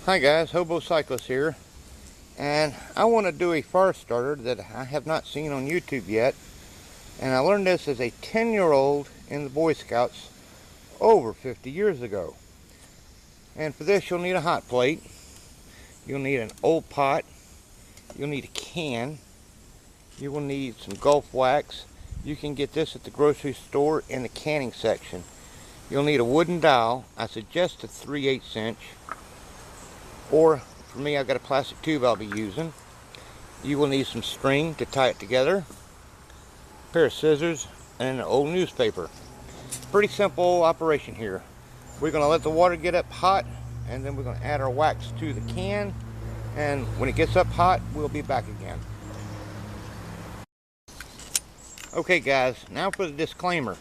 Hi guys, Hobo Cyclist here, and I want to do a fire starter that I have not seen on YouTube yet. And I learned this as a 10-year-old in the Boy Scouts over 50 years ago. And for this you'll need a hot plate, you'll need an old pot, you'll need a can, you will need some Gulf wax. You can get this at the grocery store in the canning section. You'll need a wooden dowel. I suggest a 3/8 inch. Or for me, I've got a plastic tube I'll be using. You will need some string to tie it together, a pair of scissors, and an old newspaper. Pretty simple operation here. We're going to let the water get up hot, and then we're going to add our wax to the can, and when it gets up hot, we'll be back again. Okay guys, now for the disclaimer.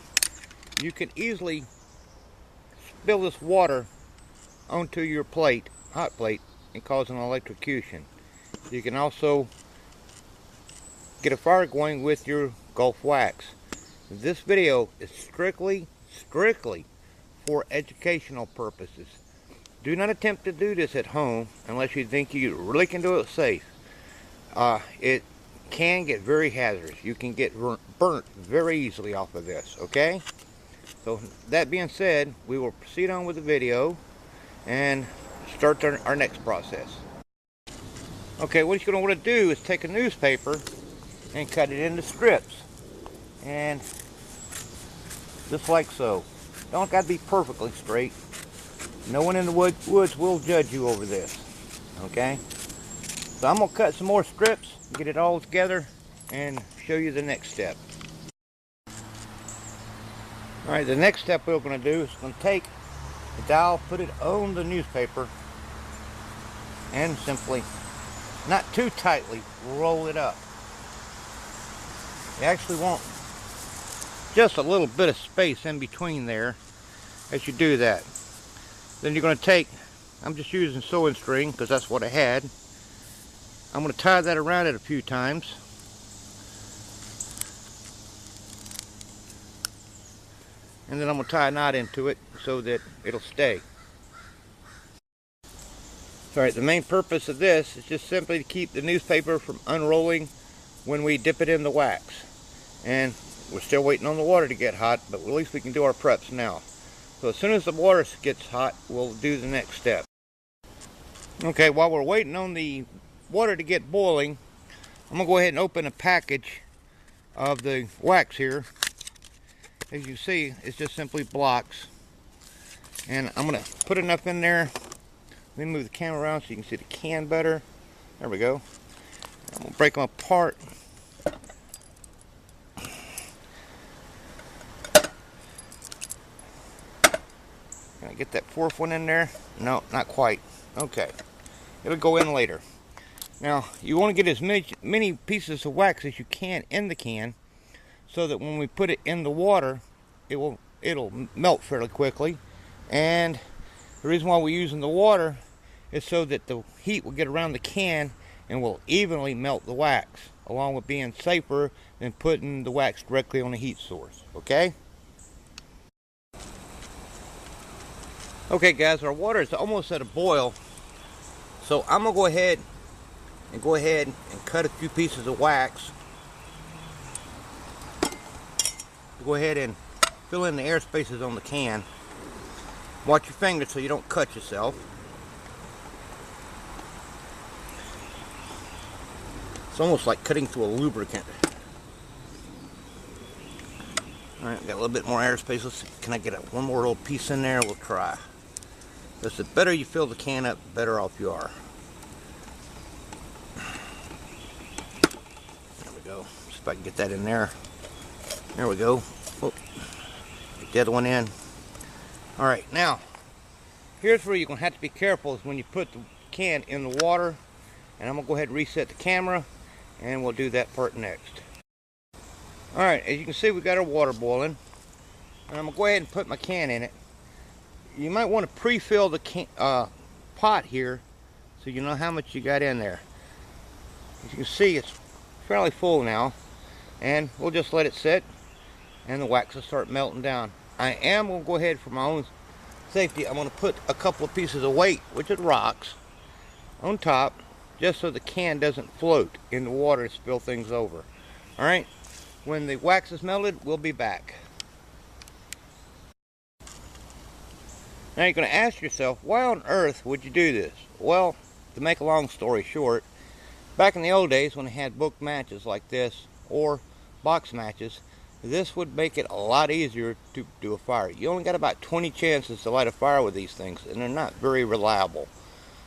You can easily spill this water onto your plate, hot plate, and cause an electrocution. You can also get a fire going with your Gulf wax. This video is strictly for educational purposes. Do not attempt to do this at home unless you think you really can do it safe. It can get very hazardous. You can get burnt very easily off of this, okay? So that being said, we will proceed on with the video and start our next process. Okay, what you're going to want to do is take a newspaper and cut it into strips, and just like so. Don't got to be perfectly straight. No one in the woods will judge you over this, okay? So I'm going to cut some more strips, get it all together, and show you the next step. Alright, the next step we're going to do is going to take the dowel, put it on the newspaper, and simply, not too tightly, roll it up. You actually want just a little bit of space in between there as you do that. Then you're going to take, I'm just using sewing string because that's what I had. I'm going to tie that around it a few times. And then I'm going to tie a knot into it so that it'll stay. Alright, the main purpose of this is just simply to keep the newspaper from unrolling when we dip it in the wax. And we're still waiting on the water to get hot, but at least we can do our preps now. So as soon as the water gets hot, we'll do the next step. Okay, while we're waiting on the water to get boiling, I'm going to go ahead and open a package of the wax here. As you see, it's just simply blocks. And I'm going to put enough in there. Let me move the camera around so you can see the can better. There we go. I'm going to break them apart. Can I get that fourth one in there? No, not quite. Okay. It'll go in later. Now, you want to get as many pieces of wax as you can in the can so that when we put it in the water, it'll melt fairly quickly. And the reason why we're using the water is so that the heat will get around the can and will evenly melt the wax, along with being safer than putting the wax directly on the heat source, okay? Okay guys, our water is almost at a boil, so I'm going to go ahead and cut a few pieces of wax. Go ahead and fill in the air spaces on the can. Watch your fingers so you don't cut yourself. It's almost like cutting through a lubricant. Alright, got a little bit more air space. Let's see, can I get one more little piece in there? We'll try. Because the better you fill the can up, the better off you are. There we go. See if I can get that in there. There we go. Oh, get the other one in. Alright, now, here's where you're going to have to be careful is when you put the can in the water. And I'm going to go ahead and reset the camera, and we'll do that part next. Alright, as you can see, we got our water boiling. And I'm going to go ahead and put my can in it. You might want to pre-fill the pot here so you know how much you got in there. As you can see, it's fairly full now. And we'll just let it sit, and the wax will start melting down. I am going to go ahead, for my own safety, I'm going to put a couple of pieces of weight, which is rocks, on top, just so the can doesn't float in the water and spill things over. Alright, when the wax is melted, we'll be back. Now you're going to ask yourself, why on earth would you do this? Well, to make a long story short, back in the old days when they had book matches like this, or box matches, this would make it a lot easier to do a fire. You only got about 20 chances to light a fire with these things, and they're not very reliable.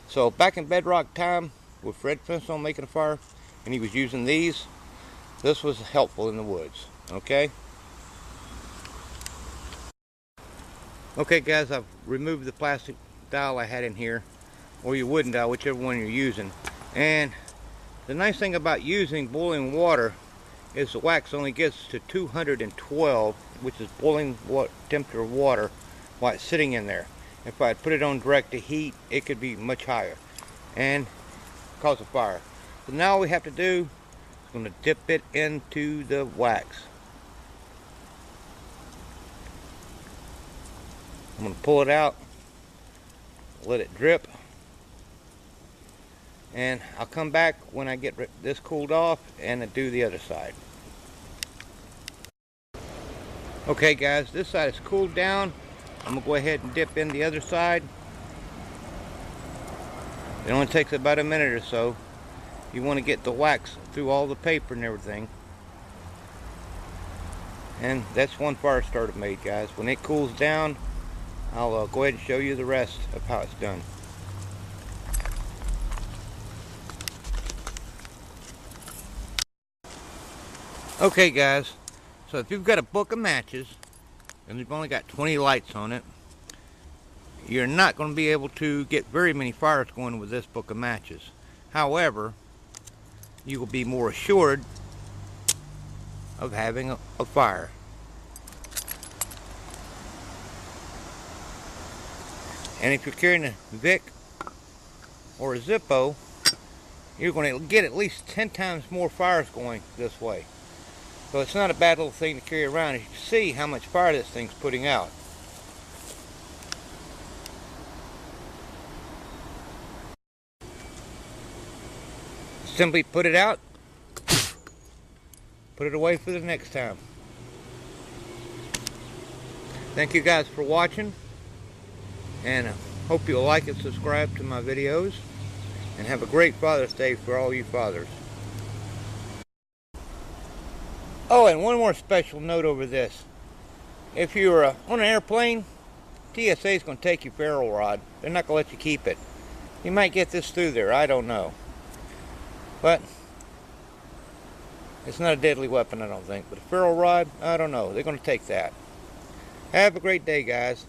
So back in bedrock time, with Fred Flintstone making a fire, and he was using these, this was helpful in the woods. Okay? Okay guys, I've removed the plastic dowel I had in here, or your wooden dowel, whichever one you're using. And the nice thing about using boiling water is the wax only gets to 212, which is boiling temperature of water, while it's sitting in there. If I put it on direct to heat, it could be much higher and cause a fire. So now all we have to do is going to dip it into the wax. I'm going to pull it out, let it drip, and I'll come back when I get this cooled off and do the other side. Okay guys, this side is cooled down. I'm going to go ahead and dip in the other side. It only takes about a minute or so. You want to get the wax through all the paper and everything. And that's one fire starter made, guys. When it cools down, I'll go ahead and show you the rest of how it's done. Okay guys, so if you've got a book of matches and you've only got 20 lights on it, you're not going to be able to get very many fires going with this book of matches. However, you will be more assured of having a fire. And if you're carrying a Vic or a Zippo, you're going to get at least 10 times more fires going this way. So it's not a bad little thing to carry around. You can see how much fire this thing's putting out. Simply put it out, put it away for the next time. Thank you guys for watching, and I hope you'll like and subscribe to my videos, and have a great Father's Day for all you fathers. Oh, and one more special note over this. If you're on an airplane, TSA is going to take your ferro rod. They're not going to let you keep it. You might get this through there, I don't know. But it's not a deadly weapon, I don't think. But a ferro rod, I don't know. They're going to take that. Have a great day, guys.